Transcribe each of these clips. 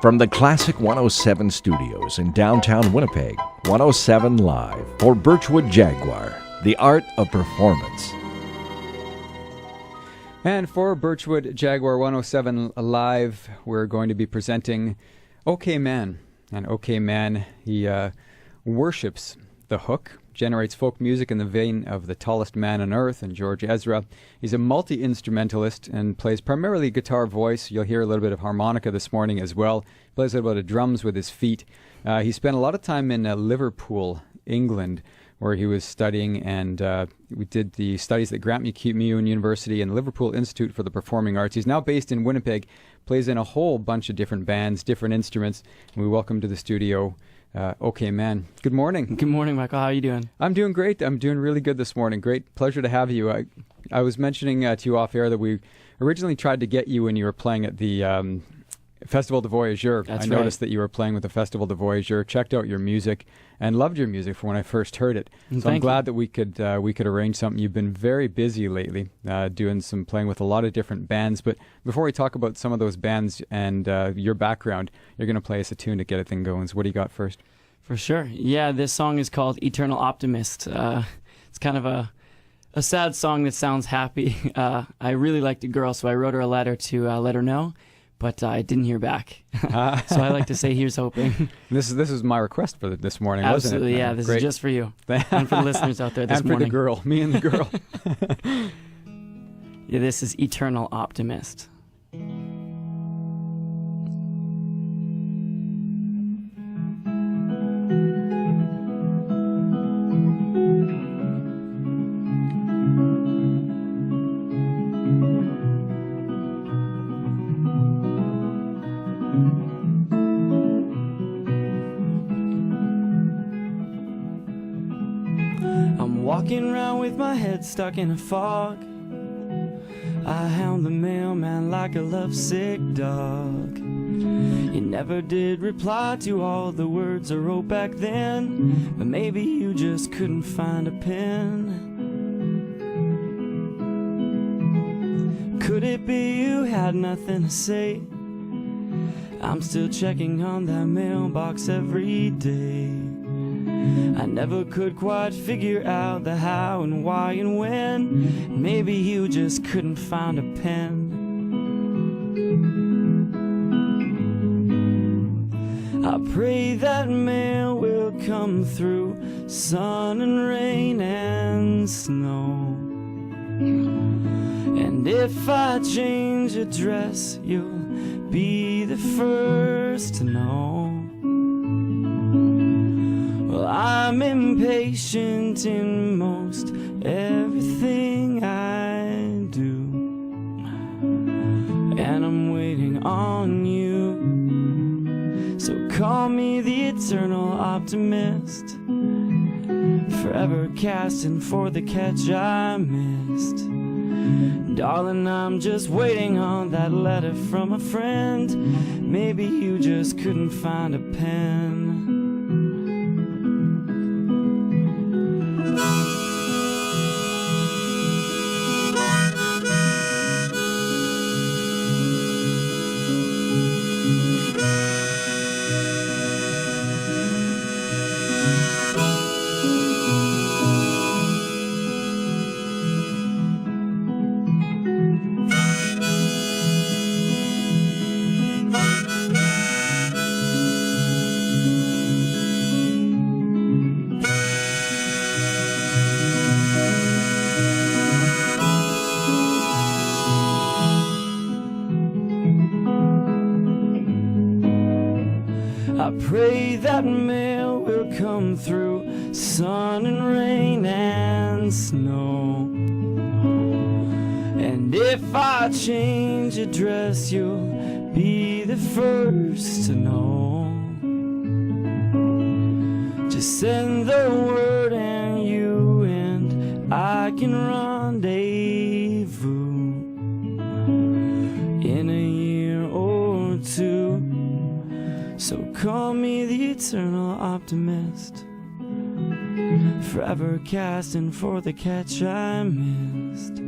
From the Classic 107 studios in downtown Winnipeg, 107 Live for Birchwood Jaguar, the art of performance. And for Birchwood Jaguar 107 Live, we're going to be presenting Okay Mann. And Okay Mann, he worships the hook, generates folk music in the vein of The Tallest Man on Earth and George Ezra. He's a multi-instrumentalist and plays primarily guitar voice. You'll hear a little bit of harmonica this morning as well. He plays a little bit of drums with his feet. He spent a lot of time in Liverpool, England, where he was studying, and we did the studies at Grant MacEwan University and Liverpool Institute for the Performing Arts. He's now based in Winnipeg, plays in a whole bunch of different bands, different instruments, and we welcome to the studio Okay Mann. Good morning. Good morning, Michael. How are you doing? I'm doing great. I'm doing really good this morning. Great pleasure to have you. I was mentioning to you off air that we originally tried to get you when you were playing at the Festival de Voyageur. That's I noticed that you were playing with the Festival de Voyageur, checked out your music, and loved your music from when I first heard it. So I'm glad that we could arrange something. You've been very busy lately, playing with a lot of different bands. But before we talk about some of those bands and your background, you're going to play us a tune to get a thing going. So what do you got first? For sure. Yeah, this song is called Eternal Optimist. It's kind of a sad song that sounds happy. I really liked a girl, so I wrote her a letter to let her know. But I didn't hear back. So I like to say, here's hoping. This is my request for this morning, Absolutely, wasn't it? Yeah. This is just for you. And for the listeners out there this morning. And for the girl, me and the girl. Yeah, this is Eternal Optimist. Walking around with my head stuck in a fog, I hound the mailman like a lovesick dog. You never did reply to all the words I wrote back then, but maybe you just couldn't find a pen. Could it be you had nothing to say? I'm still checking on that mailbox every day. I never could quite figure out the how and why and when. Maybe you just couldn't find a pen. I pray that mail will come through sun and rain and snow. And if I change address, you'll be the first to know. Well, I'm impatient in most everything I do, and I'm waiting on you. So call me the eternal optimist, forever casting for the catch I missed. Darling, I'm just waiting on that letter from a friend. Maybe you just couldn't find a pen. I pray that mail will come through sun and rain and snow. And if I change address, you'll be the first to know. Just send the word and you and I can rendezvous in a year or two. So call me the eternal optimist, forever casting for the catch I missed.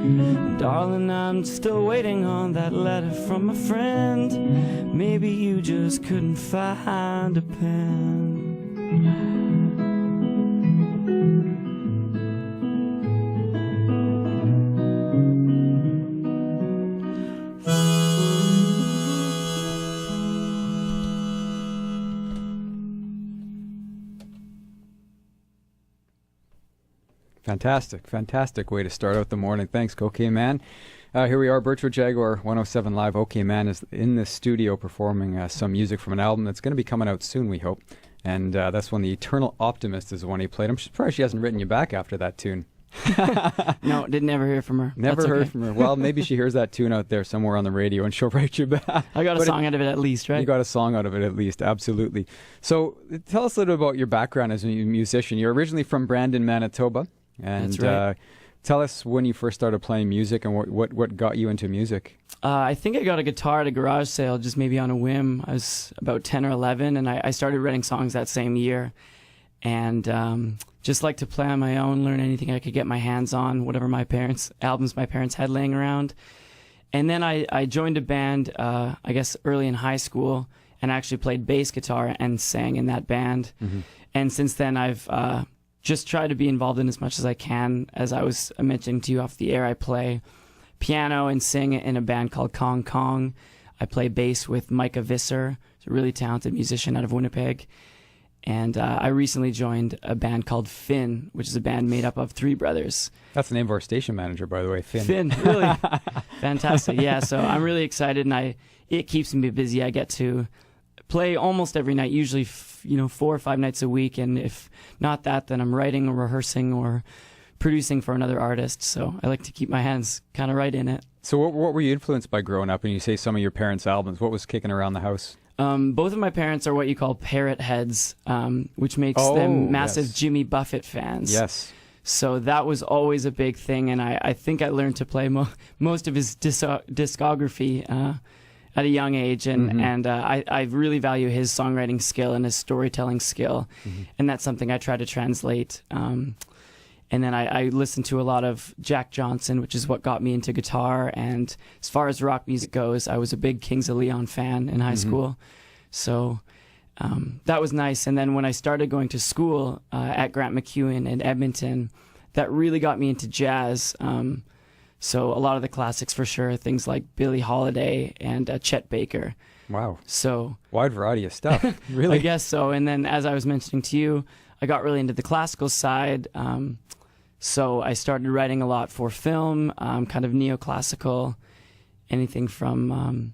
Darling, I'm still waiting on that letter from a friend. Maybe you just couldn't find a pen. Fantastic way to start out the morning. Thanks, Okay Mann. Here we are, Birchwood Jaguar 107 Live. Okay Mann is in the studio performing some music from an album that's going to be coming out soon, we hope. And that's when The Eternal Optimist is the one he played. I'm surprised she hasn't written you back after that tune. No, didn't ever hear from her. Never heard from her. Well, maybe she hears that tune out there somewhere on the radio and she'll write you back. I got a song out of it at least, right? You got a song out of it at least, absolutely. So tell us a little bit about your background as a musician. You're originally from Brandon, Manitoba. And That's right. Tell us when you first started playing music and what got you into music. I think I got a guitar at a garage sale just maybe on a whim. I was about 10 or 11, and I started writing songs that same year. And just like to play on my own, learn anything I could get my hands on, whatever albums my parents had laying around. And then I joined a band, I guess early in high school, and actually played bass guitar and sang in that band. Mm-hmm. And since then I've just try to be involved in as much as I can. As I was mentioning to you off the air, I play piano and sing in a band called Kong Kong. I play bass with Micah Visser, who's a really talented musician out of Winnipeg. And I recently joined a band called Finn, which is a band made up of three brothers. That's the name of our station manager, by the way, Finn. Finn, really? Fantastic. Yeah, so I'm really excited, and it keeps me busy. I get to play almost every night, usually 4 or 5 nights a week, and if not that, then I'm writing or rehearsing or producing for another artist. So I like to keep my hands kind of right in it. So what were you influenced by growing up? And you say some of your parents' albums. What was kicking around the house? Both of my parents are what you call parrot heads, which makes them massive Jimmy Buffett fans. Yes. So that was always a big thing, and I think I learned to play most of his discography at a young age, and I really value his songwriting skill and his storytelling skill, and that's something I try to translate. And then I listened to a lot of Jack Johnson, which is what got me into guitar. And as far as rock music goes, I was a big Kings of Leon fan in high school. So that was nice. And then when I started going to school at Grant MacEwan in Edmonton, that really got me into jazz. So a lot of the classics for sure, things like Billie Holiday and Chet Baker. Wow. So wide variety of stuff. Really? I guess so. And then as I was mentioning to you, I got really into the classical side. So I started writing a lot for film, kind of neoclassical, anything from,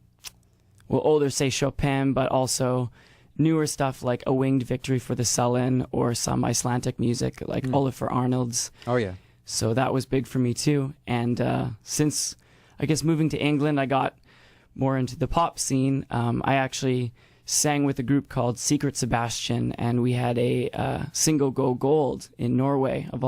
older, say, Chopin, but also newer stuff like A Winged Victory for the Sullen or some Icelandic music like Olafur Arnalds. Oh, yeah. So that was big for me too. And since, I guess, moving to England, I got more into the pop scene. I actually sang with a group called Secret Sebastian, and we had a single go gold in Norway, of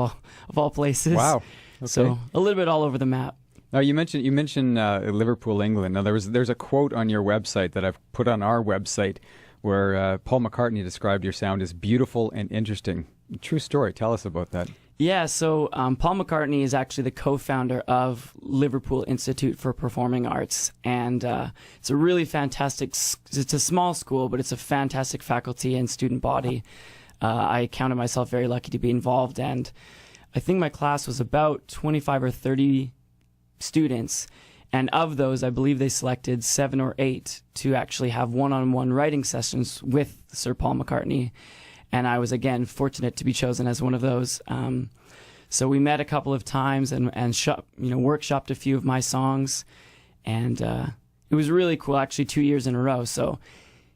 all places. Wow. Okay. So a little bit all over the map. Now you mentioned Liverpool, England. Now there's a quote on your website that I've put on our website where Paul McCartney described your sound as beautiful and interesting. True story. Tell us about that. Yeah, so Paul McCartney is actually the co-founder of Liverpool Institute for Performing Arts, and it's a really fantastic, it's a small school, but it's a fantastic faculty and student body. I counted myself very lucky to be involved, and I think my class was about 25 or 30 students, and of those, I believe they selected 7 or 8 to actually have one-on-one writing sessions with Sir Paul McCartney. And I was, again, fortunate to be chosen as one of those. So we met a couple of times and workshopped a few of my songs. And it was really cool, actually, 2 years in a row. So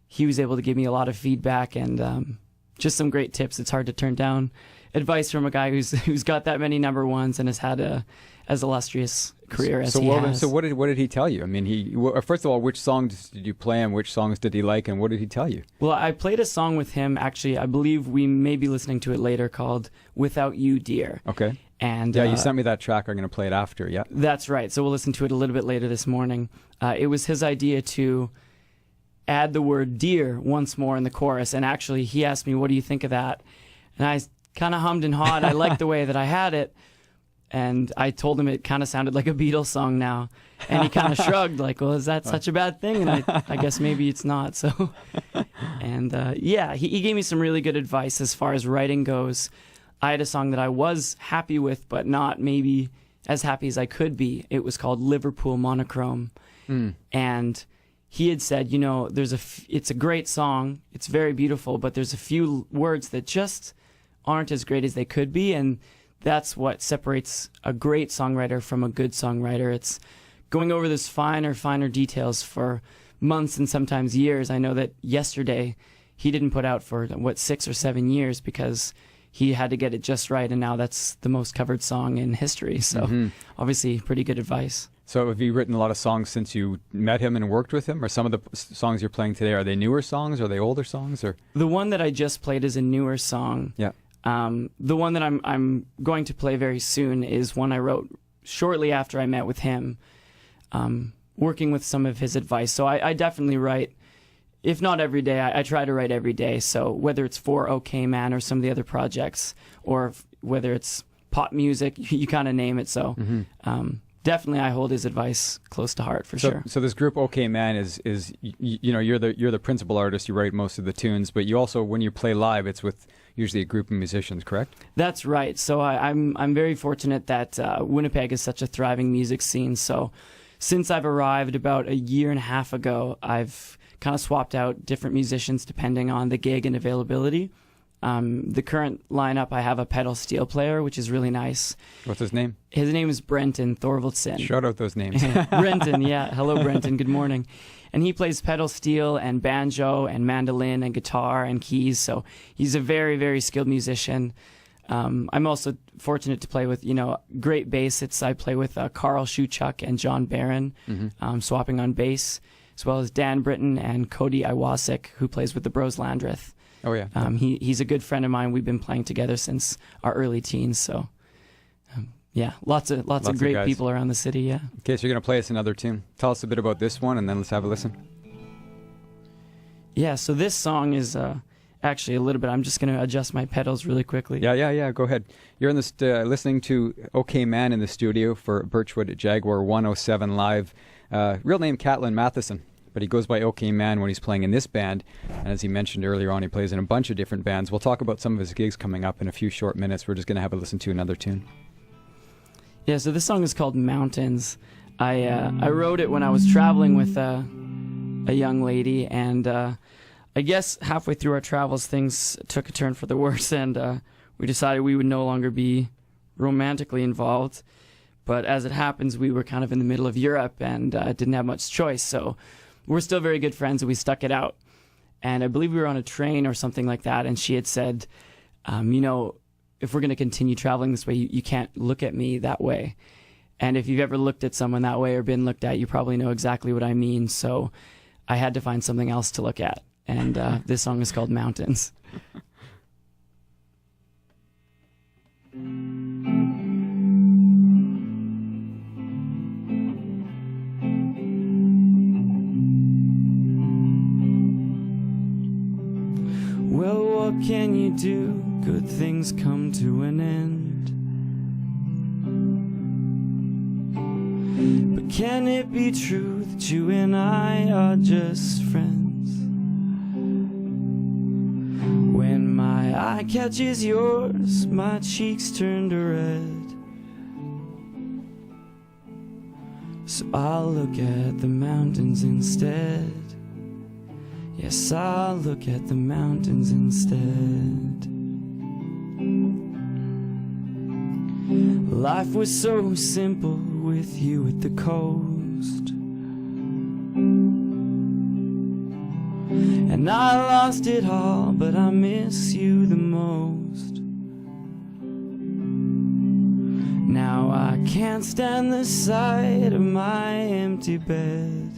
he was able to give me a lot of feedback and just some great tips. It's hard to turn down advice from a guy who's got that many number ones and has had as illustrious career as he has. So what did he tell you? I mean, first of all, which songs did you play and which songs did he like and what did he tell you? Well, I played a song with him, actually, I believe we may be listening to it later, called Without You, Dear. Okay. And yeah, you sent me that track. I'm going to play it after, yeah. That's right. So we'll listen to it a little bit later this morning. It was his idea to add the word dear once more in the chorus. And actually, he asked me, what do you think of that? And I kind of hummed and hawed. I liked the way that I had it. And I told him it kind of sounded like a Beatles song now. And he kind of shrugged, like, well, is that such a bad thing? And I guess maybe it's not. So, and yeah, he gave me some really good advice as far as writing goes. I had a song that I was happy with, but not maybe as happy as I could be. It was called Liverpool Monochrome. And he had said, you know, it's a great song. It's very beautiful, but there's a few words that just aren't as great as they could be. And that's what separates a great songwriter from a good songwriter. It's going over those finer details for months and sometimes years. I know that Yesterday he didn't put out for, 6 or 7 years because he had to get it just right, and now that's the most covered song in history. So obviously pretty good advice. So have you written a lot of songs since you met him and worked with him? Or some of the songs you're playing today, are they newer songs? Are they older songs? Or the one that I just played is a newer song. Yeah. The one that I'm going to play very soon is one I wrote shortly after I met with him, working with some of his advice. So I definitely write, if not every day, I try to write every day. So whether it's for Okay Mann or some of the other projects, or whether it's pop music, you kind of name it. So definitely I hold his advice close to heart for sure. So this group Okay Mann is you know, you're the principal artist, you write most of the tunes, but you also, when you play live, it's with usually a group of musicians, correct? That's right. So I'm very fortunate that Winnipeg is such a thriving music scene. So since I've arrived about a year and a half ago, I've kind of swapped out different musicians depending on the gig and availability. The current lineup, I have a pedal steel player, which is really nice. What's his name? His name is Brenton Thorvaldsen. Shout out those names. Brenton, yeah. Hello, Brenton. Good morning. And he plays pedal steel and banjo and mandolin and guitar and keys. So he's a very, very skilled musician. I'm also fortunate to play with, great bassists. I play with Carl Schuchuk and John Barron, swapping on bass, as well as Dan Britton and Cody Iwasek, who plays with the Bros Landreth. Oh, yeah. He's a good friend of mine. We've been playing together since our early teens. So, yeah, lots of great guys. People around the city, yeah. Okay, so you're going to play us another tune. Tell us a bit about this one, and then let's have a listen. Yeah, so this song is actually a little bit, I'm just going to adjust my pedals really quickly. Yeah, go ahead. You're in this, listening to Okay Mann in the studio for Birchwood Jaguar 107 Live. Real name Katlin Mathison, but he goes by Okay Mann when he's playing in this band. And as he mentioned earlier on, he plays in a bunch of different bands. We'll talk about some of his gigs coming up in a few short minutes. We're just going to have a listen to another tune. Yeah, so this song is called Mountains. I wrote it when I was traveling with a young lady, and I guess halfway through our travels, things took a turn for the worse, and we decided we would no longer be romantically involved. But as it happens, we were kind of in the middle of Europe and didn't have much choice, so we're still very good friends, and we stuck it out. And I believe we were on a train or something like that, and she had said, if we're going to continue traveling this way, you can't look at me that way. And if you've ever looked at someone that way or been looked at, you probably know exactly what I mean. So I had to find something else to look at. And this song is called Mountains. Well, what can you do? Good things come to an end. But can it be true that you and I are just friends? When my eye catches yours, my cheeks turn to red. So I'll look at the mountains instead. Yes, I'll look at the mountains instead. Life was so simple with you at the coast, and I lost it all, but I miss you the most. Now I can't stand the sight of my empty bed,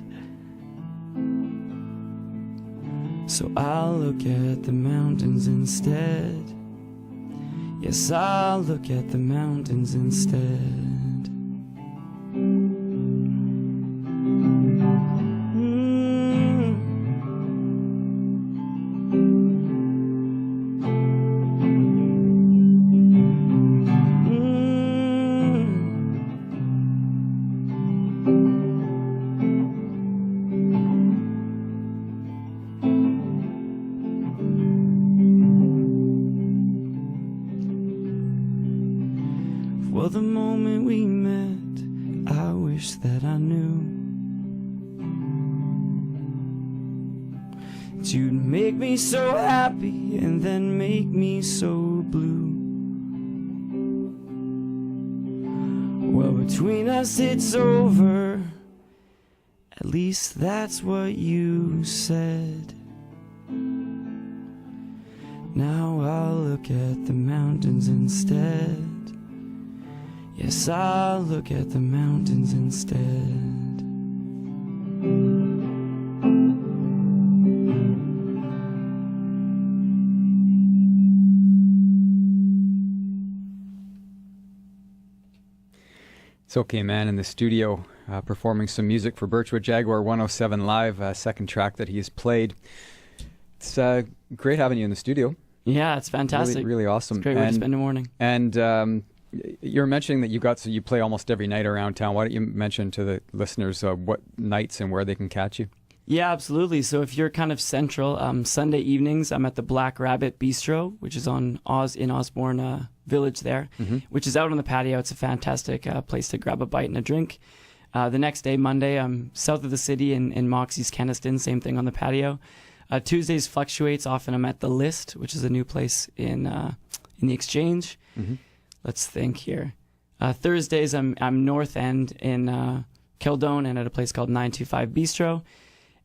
so I'll look at the mountains instead. Yes, I'll look at the mountains instead. that you'd make me so happy and then make me so blue. Well, between us it's over, at least that's what you said. Now I'll look at the mountains instead. Yes, I'll look at the mountains instead. It's Okay Mann in the studio performing some music for Birchwood Jaguar 107 Live, second track that he's played. It's great having you in the studio. Yeah, it's fantastic. Really, really awesome. It's a great way to spend a morning. And you're mentioning that you play almost every night around town. Why don't you mention to the listeners what nights and where they can catch you? Yeah, absolutely. So if you're kind of central, Sunday evenings, I'm at the Black Rabbit Bistro, which is in Osborne Village there, which is out on the patio. It's a fantastic place to grab a bite and a drink. The next day, Monday, I'm south of the city in Moxie's Kenaston, same thing on the patio. Tuesdays fluctuates. Often I'm at the List, which is a new place in the Exchange. Let's think here. Thursdays, I'm North End in Kildone and at a place called 925 Bistro.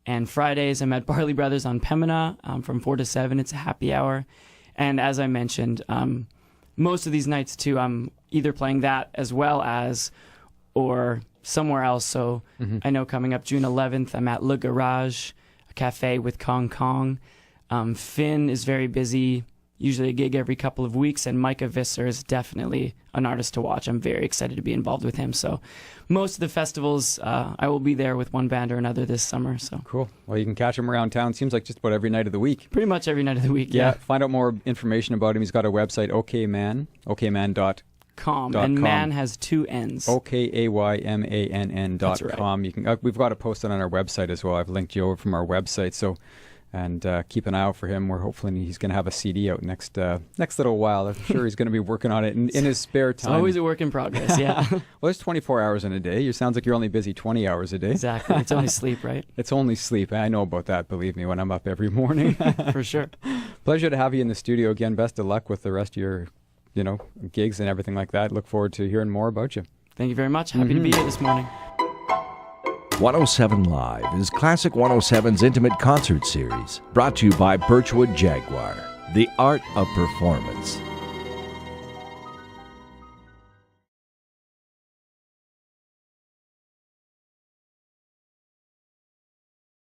And Fridays, I'm at Barley Brothers on Pembina from 4 to 7. It's a happy hour. And as I mentioned, most of these nights, too, I'm either playing that as well as or somewhere else. So I know coming up June 11th, I'm at Le Garage, a cafe with Kong Kong. Finn is very busy, usually a gig every couple of weeks. And Micah Visser is definitely an artist to watch. I'm very excited to be involved with him. So most of the festivals, I will be there with one band or another this summer. So cool. Well, you can catch him around town. Seems like just about every night of the week. Pretty much every night of the week. Yeah. Find out more information about him. He's got a website, Okay Mann, okaymann.com. And Man has 2 N's. okaymann.com. You can. We've got it posted on our website as well. I've linked you over from our website. So. And keep an eye out for him. We're hopefully he's going to have a CD out next little while. I'm sure he's going to be working on it in his spare time. It's always a work in progress, yeah. Well, there's 24 hours in a day. It sounds like you're only busy 20 hours a day. Exactly. It's only sleep, right? It's only sleep. I know about that, believe me, when I'm up every morning. For sure. Pleasure to have you in the studio again. Best of luck with the rest of your, gigs and everything like that. Look forward to hearing more about you. Thank you very much. Happy to be here this morning. 107 Live is Classic 107's intimate concert series, brought to you by Birchwood Jaguar, the art of performance.